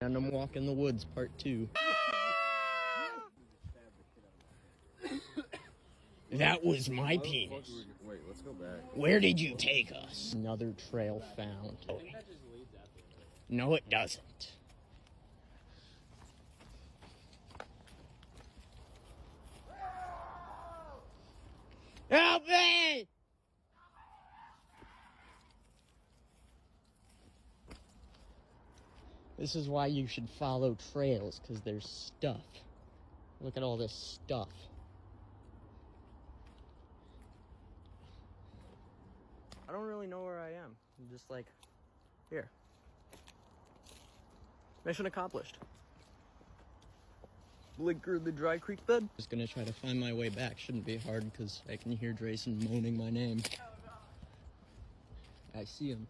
And I'm walking the woods, part 2. That was my penis. Wait, let's go back. Where did you take us? Another trail found. No, it doesn't. Help me! This is why you should follow trails, because there's stuff. Look at all this stuff. I don't really know where I am. I'm just like, here. Mission accomplished. Blinker the dry creek bed. Just gonna try to find my way back. Shouldn't be hard because I can hear Drayson moaning my name. I see him.